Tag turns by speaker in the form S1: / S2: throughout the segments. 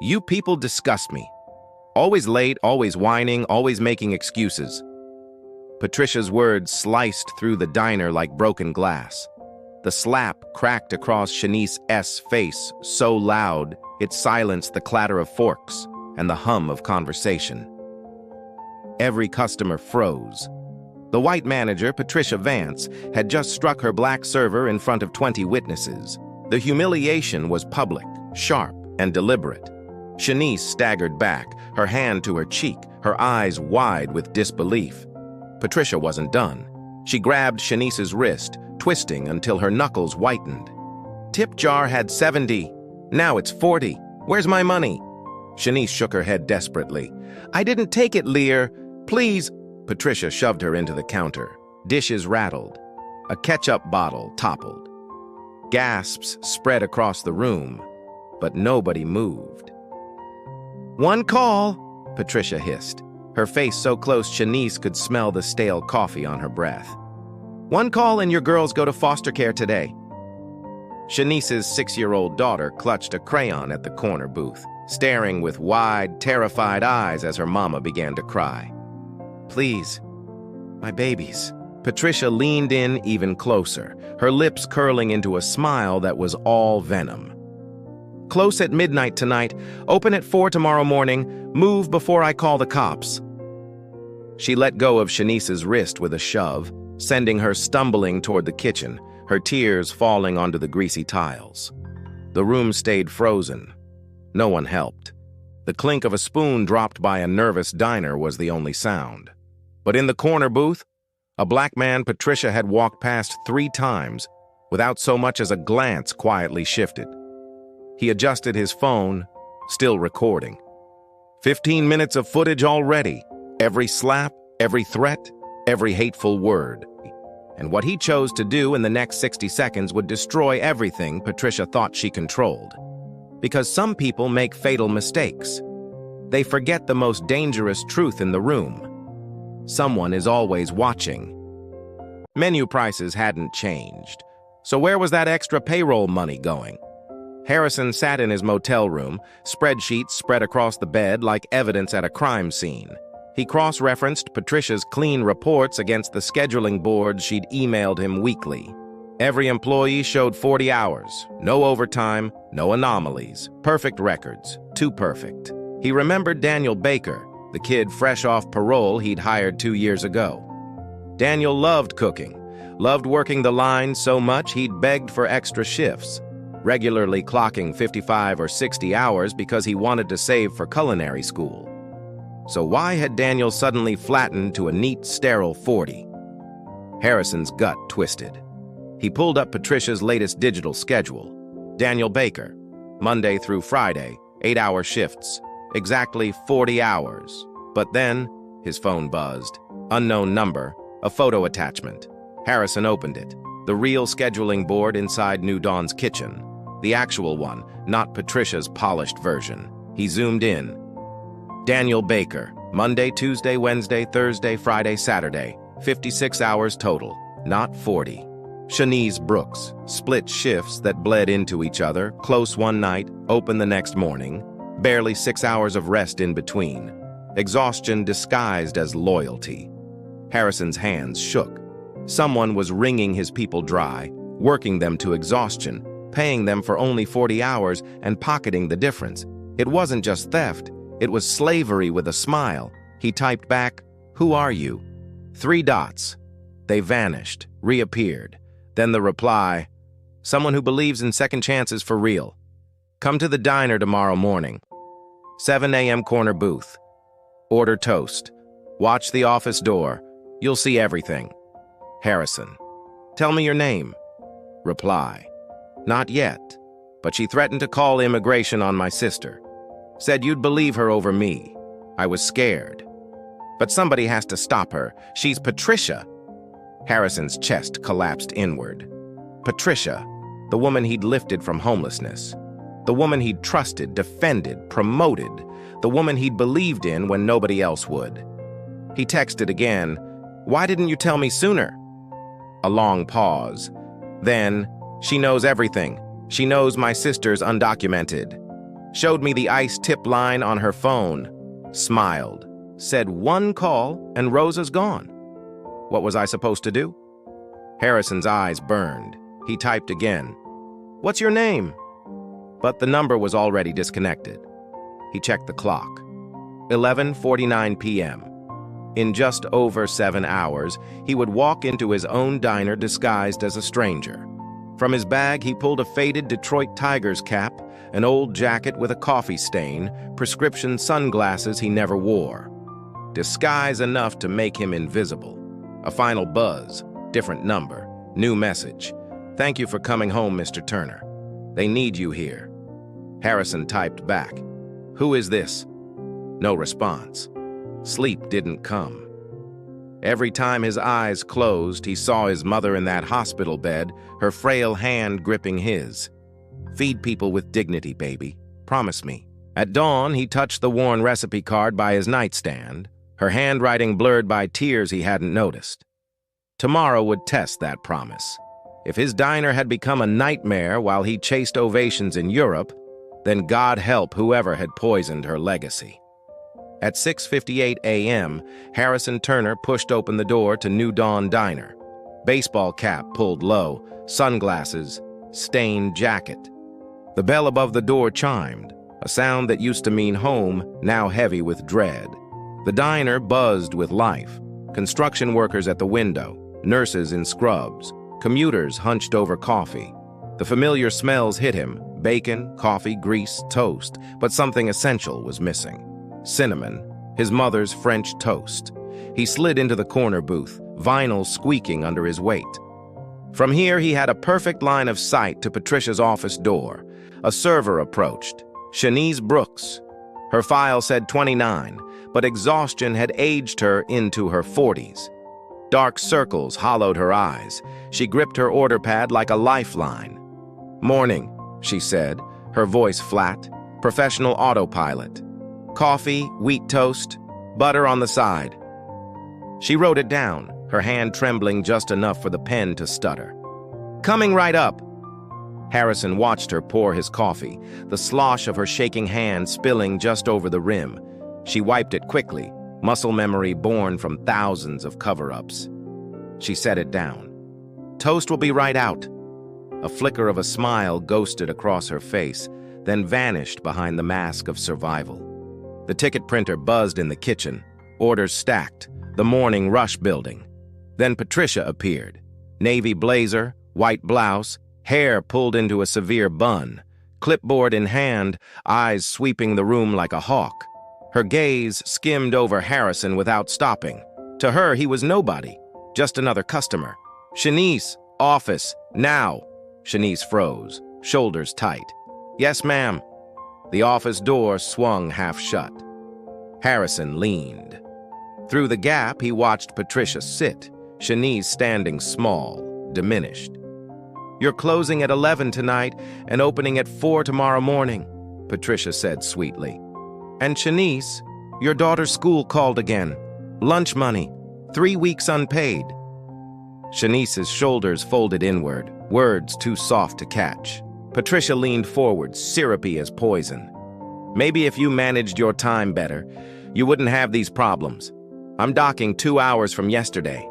S1: You people disgust me. Always late, always whining, always making excuses. Patricia's words sliced through the diner like broken glass. The slap cracked across Shanice's face so loud it silenced the clatter of forks and the hum of conversation. Every customer froze. The white manager, Patricia Vance, had just struck her black server in front of 20 witnesses. The humiliation was public, sharp, and deliberate. Shanice staggered back, her hand to her cheek, her eyes wide with disbelief. Patricia wasn't done. She grabbed Shanice's wrist, twisting until her knuckles whitened. Tip jar had 70. Now it's 40. Where's my money? Shanice shook her head desperately. I didn't take it, Lear. Please. Patricia shoved her into the counter. Dishes rattled. A ketchup bottle toppled. Gasps spread across the room, but nobody moved. One call, Patricia hissed, her face so close Shanice could smell the stale coffee on her breath. One call and your girls go to foster care today. Shanice's 6-year-old daughter clutched a crayon at the corner booth, staring with wide, terrified eyes as her mama began to cry. Please, my babies. Patricia leaned in even closer, her lips curling into a smile that was all venom. Close at midnight tonight, open at 4 tomorrow morning, move before I call the cops. She let go of Shanice's wrist with a shove, sending her stumbling toward the kitchen, her tears falling onto the greasy tiles. The room stayed frozen. No one helped. The clink of a spoon dropped by a nervous diner was the only sound. But in the corner booth, a black man Patricia had walked past 3 times, without so much as a glance quietly shifted. He adjusted his phone, still recording. 15 minutes of footage already. Every slap, every threat, every hateful word. And what he chose to do in the next 60 seconds would destroy everything Patricia thought she controlled. Because some people make fatal mistakes. They forget the most dangerous truth in the room. Someone is always watching. Menu prices hadn't changed. So where was that extra payroll money going? Harrison sat in his motel room, spreadsheets spread across the bed like evidence at a crime scene. He cross-referenced Patricia's clean reports against the scheduling boards she'd emailed him weekly. Every employee showed 40 hours, no overtime, no anomalies, perfect records, too perfect. He remembered Daniel Baker, the kid fresh off parole he'd hired 2 years ago. Daniel loved cooking, loved working the line so much he'd begged for extra shifts, regularly clocking 55 or 60 hours because he wanted to save for culinary school. So why had Daniel suddenly flattened to a neat, sterile 40? Harrison's gut twisted. He pulled up Patricia's latest digital schedule. Daniel Baker, Monday through Friday, 8-hour shifts, exactly 40 hours. But then, his phone buzzed. Unknown number, a photo attachment. Harrison opened it. The real scheduling board inside New Dawn's kitchen. The actual one, not Patricia's polished version. He zoomed in. Daniel Baker, Monday, Tuesday, Wednesday, Thursday, Friday, Saturday. 56 hours total, not 40. Shanice Brooks, split shifts that bled into each other, close one night, open the next morning. Barely 6 hours of rest in between. Exhaustion disguised as loyalty. Harrison's hands shook. Someone was wringing his people dry, working them to exhaustion, paying them for only 40 hours and pocketing the difference. It wasn't just theft. It was slavery with a smile. He typed back, "Who are you?" 3 dots. They vanished, reappeared. Then the reply, "Someone who believes in second chances for real. Come to the diner tomorrow morning. 7 a.m. corner booth. Order toast. Watch the office door. You'll see everything. Harrison. Tell me your name." Reply. "Not yet, but she threatened to call immigration on my sister. Said you'd believe her over me. I was scared. But somebody has to stop her. She's Patricia." Harrison's chest collapsed inward. Patricia, the woman he'd lifted from homelessness. The woman he'd trusted, defended, promoted. The woman he'd believed in when nobody else would. He texted again, "Why didn't you tell me sooner?" A long pause. Then, "She knows everything. She knows my sister's undocumented." showed me the ICE tip line on her phone, smiled, said one call, and Rosa's gone. What was I supposed to do? Harrison's eyes burned. He typed again. What's your name? But the number was already disconnected. He checked the clock. 11:49 p.m. In just over 7 hours, he would walk into his own diner disguised as a stranger. From his bag, he pulled a faded Detroit Tigers cap, an old jacket with a coffee stain, prescription sunglasses he never wore. Disguise enough to make him invisible. A final buzz, different number, new message. Thank you for coming home, Mr. Turner. They need you here. Harrison typed back. Who is this? No response. Sleep didn't come. Every time his eyes closed, he saw his mother in that hospital bed, her frail hand gripping his. Feed people with dignity, baby. Promise me. At dawn, he touched the worn recipe card by his nightstand, her handwriting blurred by tears he hadn't noticed. Tomorrow would test that promise. If his diner had become a nightmare while he chased ovations in Europe, then God help whoever had poisoned her legacy. At 6:58 a.m., Harrison Turner pushed open the door to New Dawn Diner. Baseball cap pulled low, sunglasses, stained jacket. The bell above the door chimed, a sound that used to mean home, now heavy with dread. The diner buzzed with life. Construction workers at the window, nurses in scrubs, commuters hunched over coffee. The familiar smells hit him, bacon, coffee, grease, toast, but something essential was missing. Cinnamon, his mother's French toast. He slid into the corner booth, vinyl squeaking under his weight. From here, he had a perfect line of sight to Patricia's office door. A server approached. Shanice Brooks. Her file said 29, but exhaustion had aged her into her 40s. Dark circles hollowed her eyes. She gripped her order pad like a lifeline. Morning, she said, her voice flat, professional autopilot. Coffee, wheat toast, butter on the side. She wrote it down, her hand trembling just enough for the pen to stutter. Coming right up. Harrison watched her pour his coffee, the slosh of her shaking hand spilling just over the rim. She wiped it quickly, muscle memory born from thousands of cover-ups. She set it down. Toast will be right out. A flicker of a smile ghosted across her face, then vanished behind the mask of survival. The ticket printer buzzed in the kitchen, orders stacked, the morning rush building. Then Patricia appeared. Navy blazer, white blouse, hair pulled into a severe bun, clipboard in hand, eyes sweeping the room like a hawk. Her gaze skimmed over Harrison without stopping. To her, he was nobody, just another customer. Shanice, office, now. Shanice froze, shoulders tight. Yes, ma'am. The office door swung half shut. Harrison leaned. Through the gap, he watched Patricia sit, Shanice standing small, diminished. You're closing at 11 tonight and opening at 4 tomorrow morning, Patricia said sweetly. And Shanice, your daughter's school called again. Lunch money, 3 weeks unpaid. Shanice's shoulders folded inward, words too soft to catch. Patricia leaned forward, syrupy as poison. Maybe if you managed your time better, you wouldn't have these problems. I'm docking 2 hours from yesterday.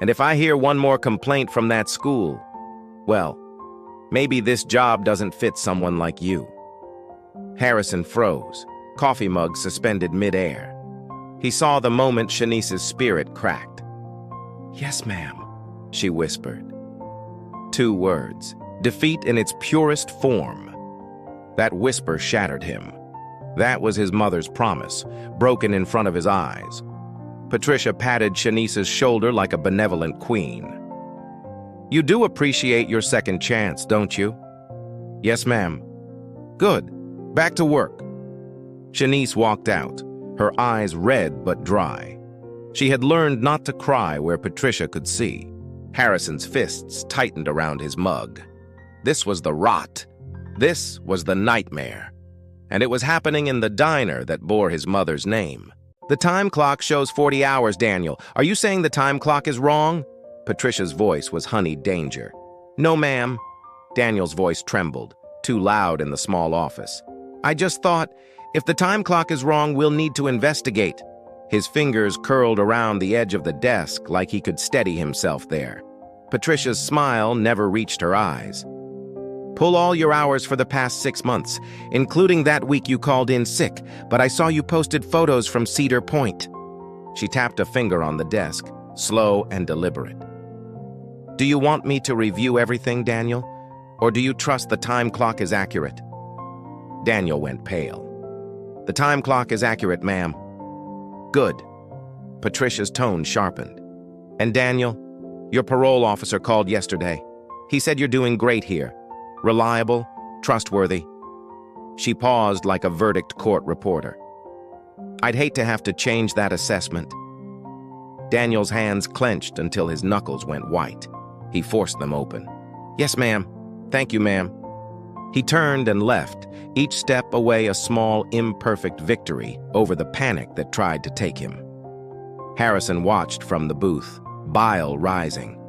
S1: And if I hear one more complaint from that school, well, maybe this job doesn't fit someone like you. Harrison froze, coffee mug suspended midair. He saw the moment Shanice's spirit cracked. Yes, ma'am, she whispered. 2 words, defeat in its purest form. That whisper shattered him. That was his mother's promise, broken in front of his eyes. Patricia patted Shanice's shoulder like a benevolent queen. You do appreciate your second chance, don't you? Yes, ma'am. Good. Back to work. Shanice walked out, her eyes red but dry. She had learned not to cry where Patricia could see. Harrison's fists tightened around his mug. This was the rot. This was the nightmare. And it was happening in the diner that bore his mother's name. The time clock shows 40 hours, Daniel. Are you saying the time clock is wrong? Patricia's voice was honeyed danger. No, ma'am. Daniel's voice trembled, too loud in the small office. I just thought, if the time clock is wrong, we'll need to investigate. His fingers curled around the edge of the desk like he could steady himself there. Patricia's smile never reached her eyes. Pull all your hours for the past 6 months, including that week you called in sick, but I saw you posted photos from Cedar Point. She tapped a finger on the desk, slow and deliberate. Do you want me to review everything, Daniel? Or do you trust the time clock is accurate? Daniel went pale. The time clock is accurate, ma'am. Good. Patricia's tone sharpened. And Daniel, your parole officer called yesterday. He said you're doing great here. Reliable, trustworthy. She paused like a verdict court reporter. I'd hate to have to change that assessment. Daniel's hands clenched until his knuckles went white. He forced them open. Yes, ma'am. Thank you, ma'am. He turned and left, each step away a small, imperfect victory over the panic that tried to take him. Harrison watched from the booth, bile rising.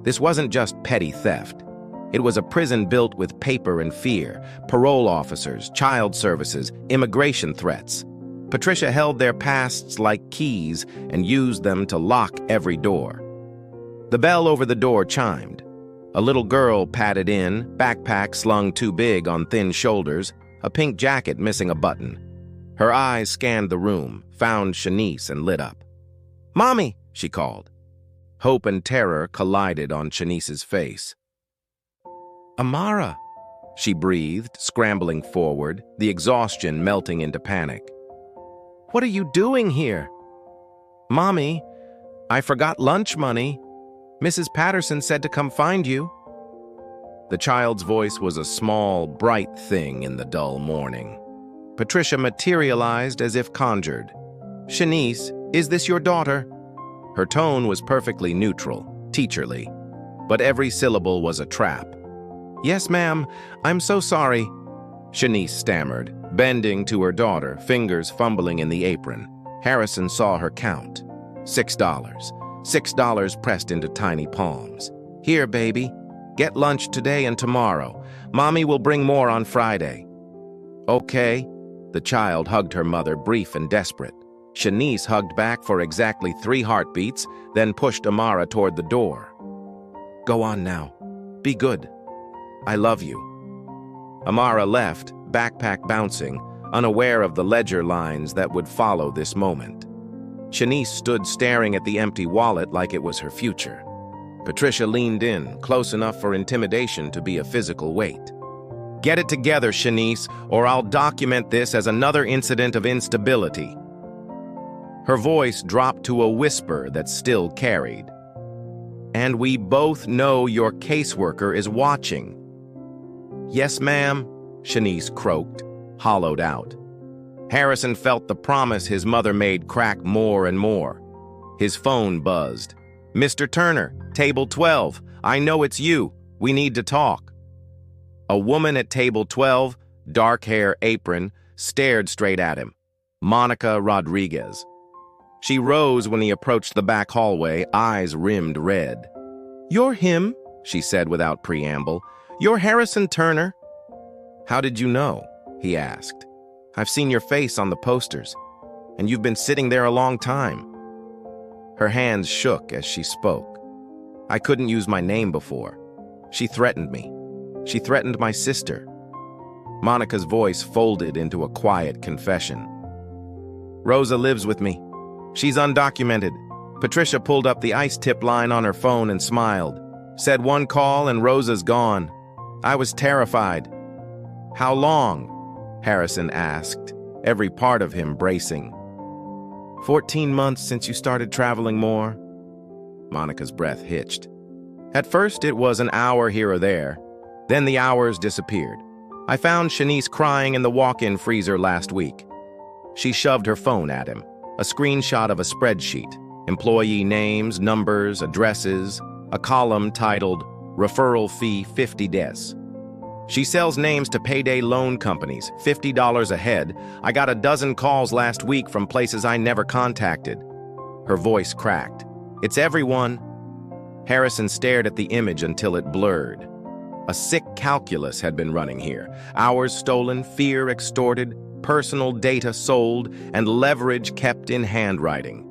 S1: This wasn't just petty theft. It was a prison built with paper and fear, parole officers, child services, immigration threats. Patricia held their pasts like keys and used them to lock every door. The bell over the door chimed. A little girl padded in, backpack slung too big on thin shoulders, a pink jacket missing a button. Her eyes scanned the room, found Shanice, and lit up. "Mommy!" she called. Hope and terror collided on Shanice's face. "Amara!" she breathed, scrambling forward, the exhaustion melting into panic. "What are you doing here?" "Mommy, I forgot lunch money. Mrs. Patterson said to come find you." The child's voice was a small, bright thing in the dull morning. Patricia materialized as if conjured. "Shanice, is this your daughter?" Her tone was perfectly neutral, teacherly, but every syllable was a trap. "Yes, ma'am, I'm so sorry," Shanice stammered, bending to her daughter, fingers fumbling in the apron. Harrison saw her count. $6. $6 pressed into tiny palms. "Here, baby. Get lunch today and tomorrow. Mommy will bring more on Friday." "Okay." The child hugged her mother, brief and desperate. Shanice hugged back for exactly 3 heartbeats, then pushed Amara toward the door. "Go on now. Be good. I love you." Amara left, backpack bouncing, unaware of the ledger lines that would follow this moment. Shanice stood staring at the empty wallet like it was her future. Patricia leaned in, close enough for intimidation to be a physical weight. "Get it together, Shanice, or I'll document this as another incident of instability." Her voice dropped to a whisper that still carried. "And we both know your caseworker is watching." "Yes, ma'am," Shanice croaked, hollowed out. Harrison felt the promise his mother made crack more and more. His phone buzzed. "Mr. Turner, table 12. I know it's you. We need to talk." A woman at table 12, dark hair, apron, stared straight at him. Monica Rodriguez. She rose when he approached the back hallway, eyes rimmed red. "You're him," she said without preamble. "You're Harrison Turner." "How did you know?" he asked. "I've seen your face on the posters, and you've been sitting there a long time." Her hands shook as she spoke. "I couldn't use my name before. She threatened me. She threatened my sister." Monica's voice folded into a quiet confession. "Rosa lives with me. She's undocumented." Patricia pulled up the ice tip line on her phone and smiled. Said one call and Rosa's gone. I was terrified. "How long?" Harrison asked, every part of him bracing. 14 months since you started traveling more." Monica's breath hitched. "At first it was an hour here or there. Then the hours disappeared. I found Shanice crying in the walk-in freezer last week." She shoved her phone at him, a screenshot of a spreadsheet, employee names, numbers, addresses, a column titled, "Referral Fee $50. She sells names to payday loan companies, $50 a head. I got a dozen calls last week from places I never contacted." Her voice cracked. "It's everyone." Harrison stared at the image until it blurred. A sick calculus had been running here. Hours stolen, fear extorted, personal data sold, and leverage kept in handwriting.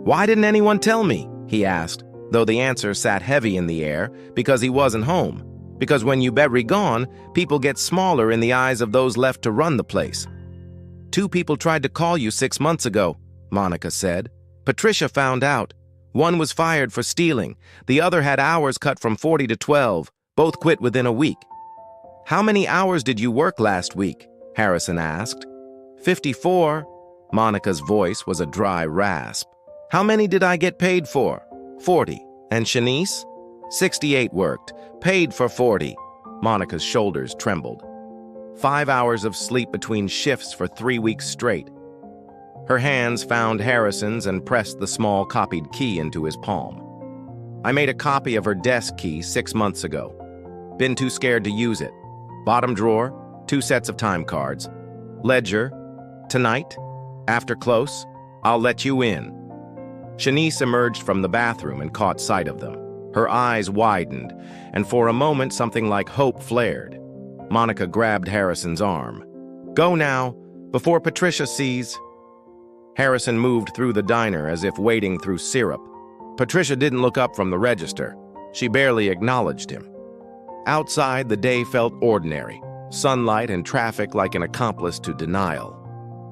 S1: "Why didn't anyone tell me?" he asked, though the answer sat heavy in the air, because he wasn't home. Because when you bury gone, people get smaller in the eyes of those left to run the place. "2 people tried to call you 6 months ago," Monica said. "Patricia found out. One was fired for stealing. The other had hours cut from 40 to 12. Both quit within a week." "How many hours did you work last week?" Harrison asked. 54. Monica's voice was a dry rasp. "How many did I get paid for?" 40. "And Shanice?" 68 worked. Paid for 40. Monica's shoulders trembled. 5 hours of sleep between shifts for 3 weeks straight. Her hands found Harrison's and pressed the small copied key into his palm. "I made a copy of her desk key 6 months ago. Been too scared to use it. Bottom drawer, 2 sets of time cards. Ledger, tonight, after close, I'll let you in." Shanice emerged from the bathroom and caught sight of them. Her eyes widened, and for a moment something like hope flared. Monica grabbed Harrison's arm. "Go now, before Patricia sees." Harrison moved through the diner as if wading through syrup. Patricia didn't look up from the register. She barely acknowledged him. Outside, the day felt ordinary, sunlight and traffic like an accomplice to denial.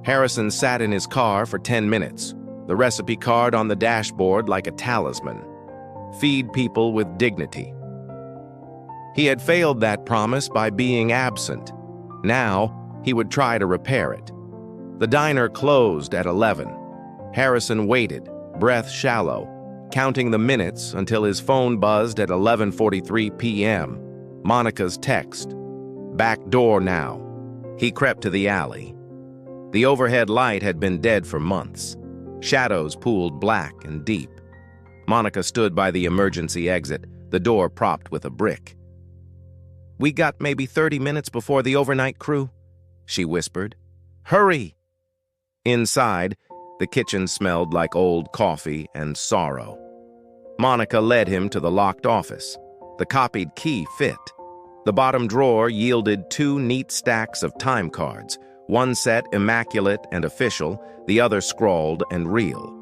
S1: Harrison sat in his car for 10 minutes, the recipe card on the dashboard like a talisman. Feed people with dignity. He had failed that promise by being absent. Now, he would try to repair it. The diner closed at 11. Harrison waited, breath shallow, counting the minutes until his phone buzzed at 11:43 p.m. Monica's text. "Back door now." He crept to the alley. The overhead light had been dead for months. Shadows pooled black and deep. Monica stood by the emergency exit, the door propped with a brick. "We got maybe 30 minutes before the overnight crew," she whispered. "Hurry!" Inside, the kitchen smelled like old coffee and sorrow. Monica led him to the locked office. The copied key fit. The bottom drawer yielded 2 neat stacks of time cards, one set immaculate and official, the other scrawled and real.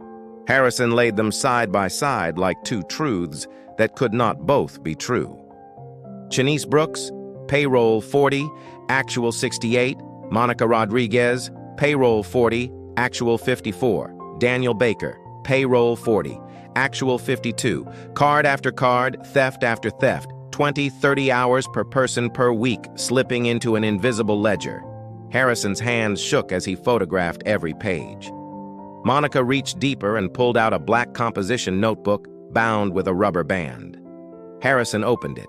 S1: Harrison laid them side by side like 2 truths that could not both be true. Shanice Brooks, payroll 40, actual 68. Monica Rodriguez, payroll 40, actual 54. Daniel Baker, payroll 40, actual 52. Card after card, theft after theft. 20, 30 hours per person per week, slipping into an invisible ledger. Harrison's hands shook as he photographed every page. Monica reached deeper and pulled out a black composition notebook bound with a rubber band. Harrison opened it.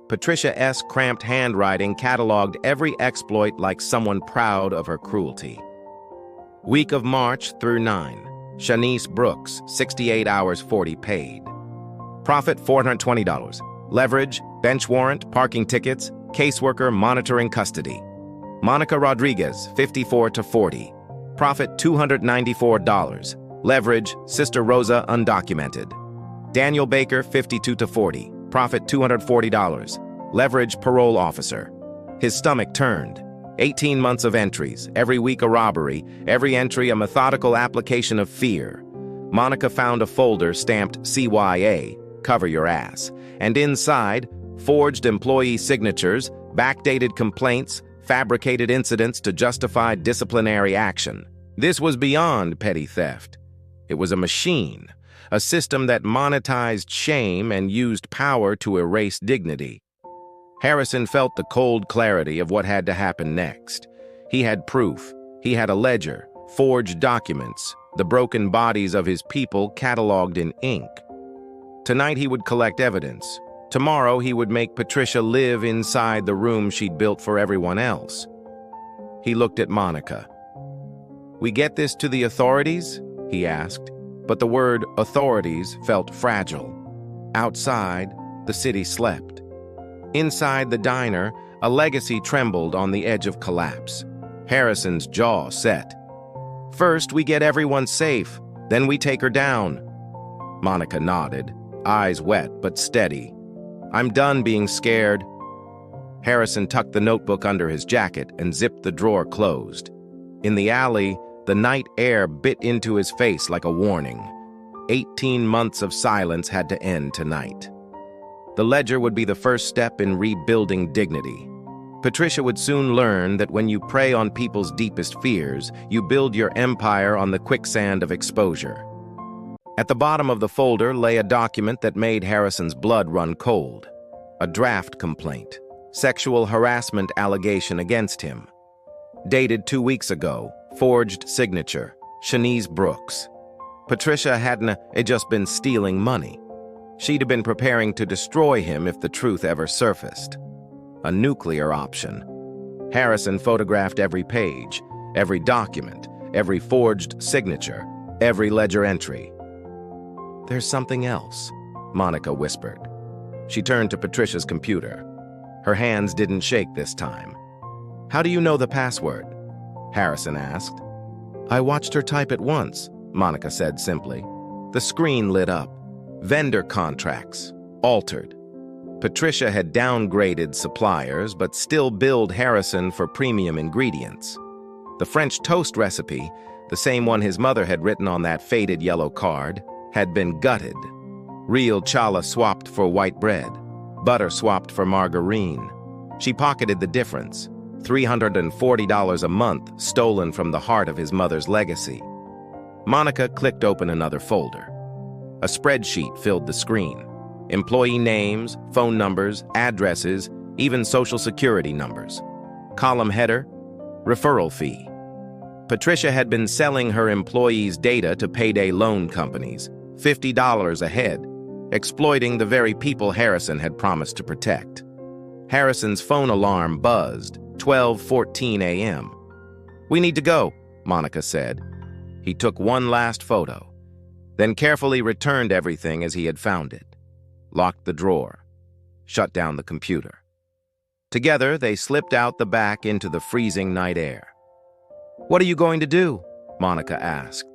S1: Patricia S. cramped handwriting cataloged every exploit like someone proud of her cruelty. Week of March through 9. Shanice Brooks, 68 hours 40 paid. Profit $420. Leverage, bench warrant, parking tickets, caseworker monitoring custody. Monica Rodriguez, 54 to 40. Profit $294. Leverage, Sister Rosa undocumented. Daniel Baker, 52 to 40. Profit $240. Leverage, parole officer. His stomach turned. 18 months of entries, every week a robbery, every entry a methodical application of fear. Monica found a folder stamped CYA, cover your ass, and inside, forged employee signatures, backdated complaints, fabricated incidents to justify disciplinary action. This was beyond petty theft. It was a machine, a system that monetized shame and used power to erase dignity. Harrison felt the cold clarity of what had to happen next. He had proof. He had a ledger, forged documents, the broken bodies of his people cataloged in ink. Tonight he would collect evidence. Tomorrow he would make Patricia live inside the room she'd built for everyone else. He looked at Monica. "We get this to the authorities?" he asked, but the word authorities felt fragile. Outside, the city slept. Inside the diner, a legacy trembled on the edge of collapse. Harrison's jaw set. "First, we get everyone safe, then we take her down." Monica nodded, eyes wet but steady. "I'm done being scared. Harrison tucked the notebook under his jacket and zipped the drawer closed. In the alley, the night air bit into his face like a warning. 18 months of silence had to end tonight. The ledger would be the first step in rebuilding dignity. Patricia would soon learn that when you prey on people's deepest fears, you build your empire on the quicksand of exposure. At the bottom of the folder lay a document that made Harrison's blood run cold. A draft complaint. Sexual harassment allegation against him. Dated 2 weeks ago. Forged signature. Shanice Brooks. Patricia hadn't just been stealing money. She'd have been preparing to destroy him if the truth ever surfaced. A nuclear option. Harrison photographed every page, every document, every forged signature, every ledger entry. "There's something else," Monica whispered. She turned to Patricia's computer. Her hands didn't shake this time. "How do you know the password?" Harrison asked. "I watched her type it once," Monica said simply. The screen lit up. Vendor contracts. Altered. Patricia had downgraded suppliers, but still billed Harrison for premium ingredients. The French toast recipe, the same one his mother had written on that faded yellow card, had been gutted. Real challah swapped for white bread. Butter swapped for margarine. She pocketed the difference. $340 a month stolen from the heart of his mother's legacy. Monica clicked open another folder. A spreadsheet filled the screen. Employee names, phone numbers, addresses, even social security numbers. Column header, referral fee. Patricia had been selling her employees' data to payday loan companies, $50 a head, exploiting the very people Harrison had promised to protect. Harrison's phone alarm buzzed, 12:14 a.m. "We need to go," Monica said. He took one last photo, then carefully returned everything as he had found it. Locked the drawer, shut down the computer. Together, they slipped out the back into the freezing night air. "What are you going to do?" Monica asked.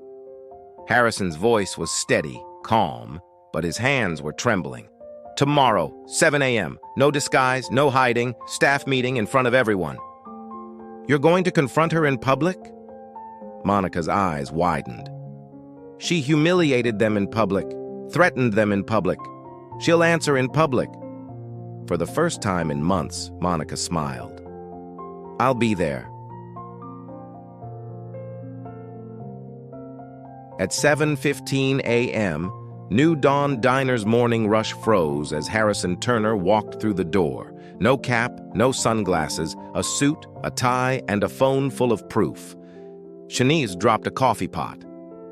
S1: Harrison's voice was steady, calm, but his hands were trembling. "Tomorrow, 7 a.m., no disguise, no hiding, staff meeting in front of everyone." "You're going to confront her in public?" Monica's eyes widened. "She humiliated them in public, threatened them in public. She'll answer in public." For the first time in months, Monica smiled. "I'll be there." At 7:15 a.m., New Dawn Diner's morning rush froze as Harrison Turner walked through the door. No cap, no sunglasses, a suit, a tie, and a phone full of proof. Shanice dropped a coffee pot.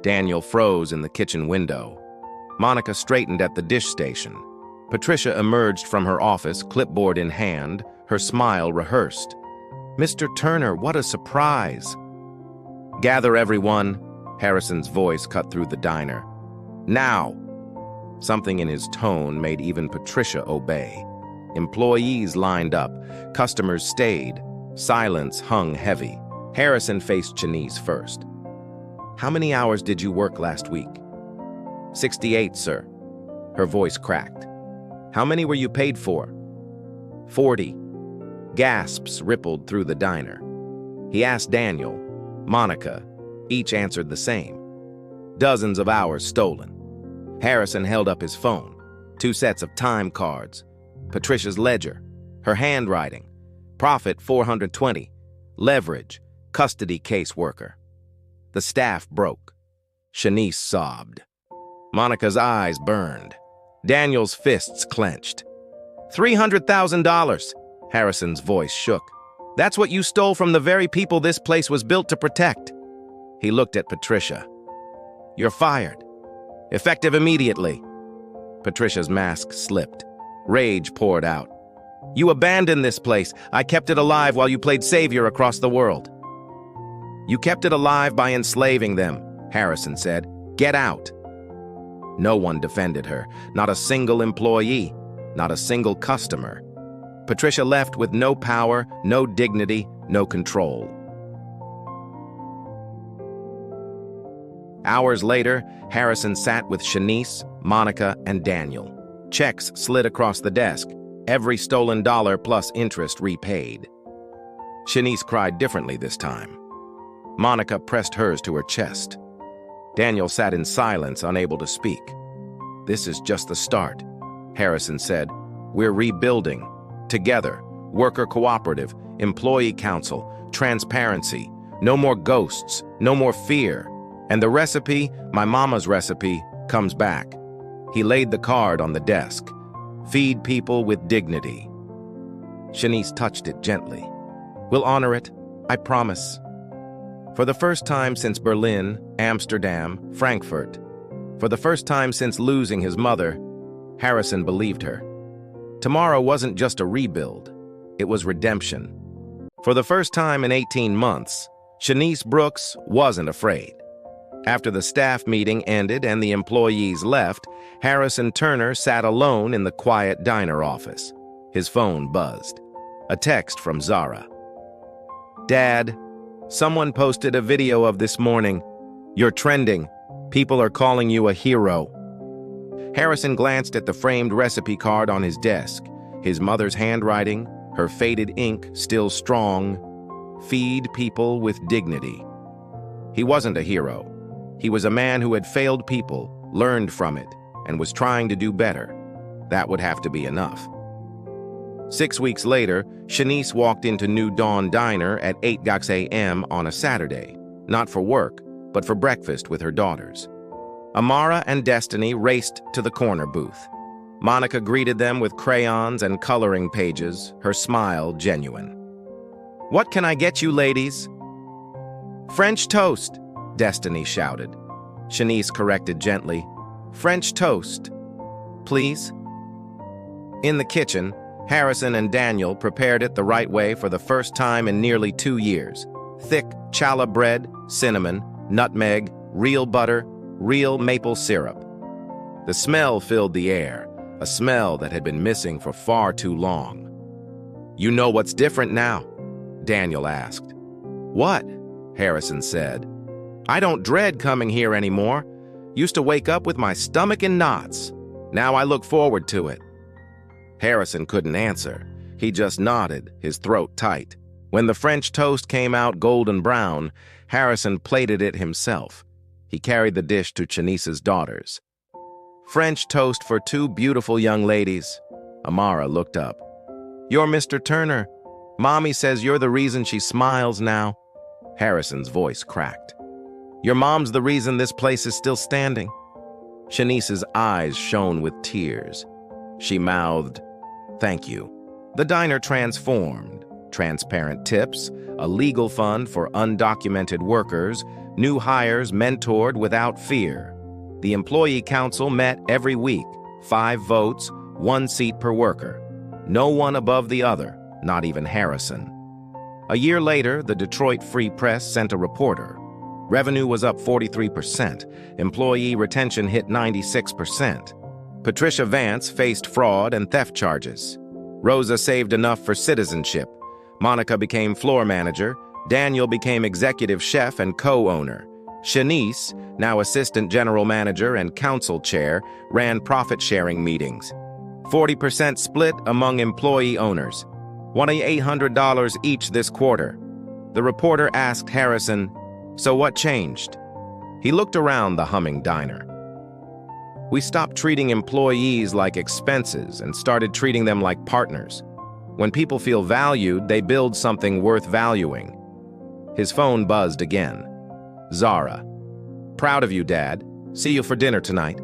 S1: Daniel froze in the kitchen window. Monica straightened at the dish station. Patricia emerged from her office, clipboard in hand, her smile rehearsed. "Mr. Turner, what a surprise!" "Gather everyone," Harrison's voice cut through the diner. "Now!" Something in his tone made even Patricia obey. Employees lined up. Customers stayed. Silence hung heavy. Harrison faced Shanice first. "How many hours did you work last week?" 68, sir." Her voice cracked. "How many were you paid for?" 40. Gasps rippled through the diner. He asked Daniel, Monica. Each answered the same. Dozens of hours stolen. Harrison held up his phone. 2 sets of time cards. Patricia's ledger. Her handwriting. Profit 420. Leverage. Custody caseworker. The staff broke. Shanice sobbed. Monica's eyes burned. Daniel's fists clenched. $300,000. Harrison's voice shook. "That's what you stole from the very people this place was built to protect." He looked at Patricia. "You're fired. Effective immediately." Patricia's mask slipped. Rage poured out. "You abandoned this place. I kept it alive while you played savior across the world." "You kept it alive by enslaving them," Harrison said. "Get out." No one defended her. Not a single employee. Not a single customer. Patricia left with no power, no dignity, no control. Hours later, Harrison sat with Shanice, Monica, and Daniel. Checks slid across the desk. every stolen dollar plus interest repaid. Shanice cried differently this time. Monica pressed hers to her chest. Daniel sat in silence, unable to speak. "This is just the start," Harrison said. "We're rebuilding. Together. Worker cooperative, employee council, transparency. No more ghosts, no more fear. And the recipe, my mama's recipe, comes back." He laid the card on the desk. "Feed people with dignity." Shanice touched it gently. "We'll honor it, I promise." For the first time since Berlin, Amsterdam, Frankfurt, for the first time since losing his mother, Harrison believed her. Tomorrow wasn't just a rebuild, it was redemption. For the first time in 18 months, Shanice Brooks wasn't afraid. After the staff meeting ended and the employees left, Harrison Turner sat alone in the quiet diner office. His phone buzzed. A text from Zara. "Dad, someone posted a video of this morning. You're trending. People are calling you a hero." Harrison glanced at the framed recipe card on his desk. His mother's handwriting, her faded ink still strong. "Feed people with dignity." He wasn't a hero. He was a man who had failed people, learned from it, and was trying to do better. That would have to be enough. 6 weeks later, Shanice walked into New Dawn Diner at 8 a.m. on a Saturday, not for work, but for breakfast with her daughters. Amara and Destiny raced to the corner booth. Monica greeted them with crayons and coloring pages, her smile genuine. "What can I get you, ladies?" "French toast," Destiny shouted. Shanice corrected gently. "French toast, please." In the kitchen, Harrison and Daniel prepared it the right way for the first time in nearly 2 years. Thick challah bread, cinnamon, nutmeg, real butter, real maple syrup. The smell filled the air, a smell that had been missing for far too long. "You know what's different now?" Daniel asked. "What?" Harrison said. "I don't dread coming here anymore. Used to wake up with my stomach in knots. Now I look forward to it." Harrison couldn't answer. He just nodded, his throat tight. When the French toast came out golden brown, Harrison plated it himself. He carried the dish to Shanice's daughters. "French toast for 2 beautiful young ladies." Amara looked up. "You're Mr. Turner. Mommy says you're the reason she smiles now." Harrison's voice cracked. "Your mom's the reason this place is still standing." Shanice's eyes shone with tears. She mouthed, "Thank you." The diner transformed. Transparent tips, a legal fund for undocumented workers, new hires mentored without fear. The employee council met every week, 5 votes, 1 seat per worker. No one above the other, not even Harrison. A year later, the Detroit Free Press sent a reporter. Revenue was up 43%. Employee retention hit 96%. Patricia Vance faced fraud and theft charges. Rosa saved enough for citizenship. Monica became floor manager. Daniel became executive chef and co-owner. Shanice, now assistant general manager and council chair, ran profit-sharing meetings. 40% split among employee owners. $2,800 each this quarter. The reporter asked Harrison, "So what changed?" He looked around the humming diner. "We stopped treating employees like expenses and started treating them like partners. When people feel valued, they build something worth valuing." His phone buzzed again. Zara. "Proud of you, Dad. See you for dinner tonight."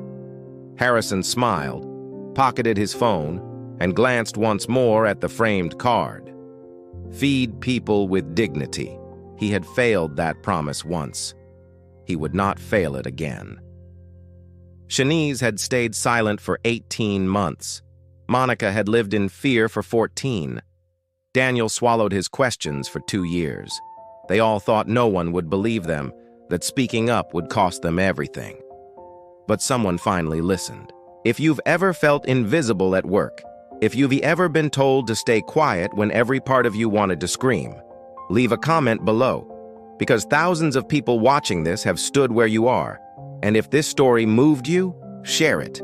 S1: Harrison smiled, pocketed his phone, and glanced once more at the framed card. Feed people with dignity. He had failed that promise once. He would not fail it again. Shanice had stayed silent for 18 months. Monica had lived in fear for 14. Daniel swallowed his questions for 2 years. They all thought no one would believe them, that speaking up would cost them everything. But someone finally listened. If you've ever felt invisible at work, if you've ever been told to stay quiet when every part of you wanted to scream, leave a comment below, because thousands of people watching this have stood where you are. And if this story moved you, share it.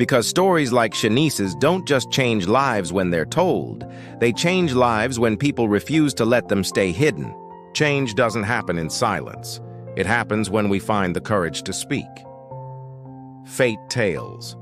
S1: Because stories like Shanice's don't just change lives when they're told, they change lives when people refuse to let them stay hidden. Change doesn't happen in silence. It happens when we find the courage to speak. Fate Tales.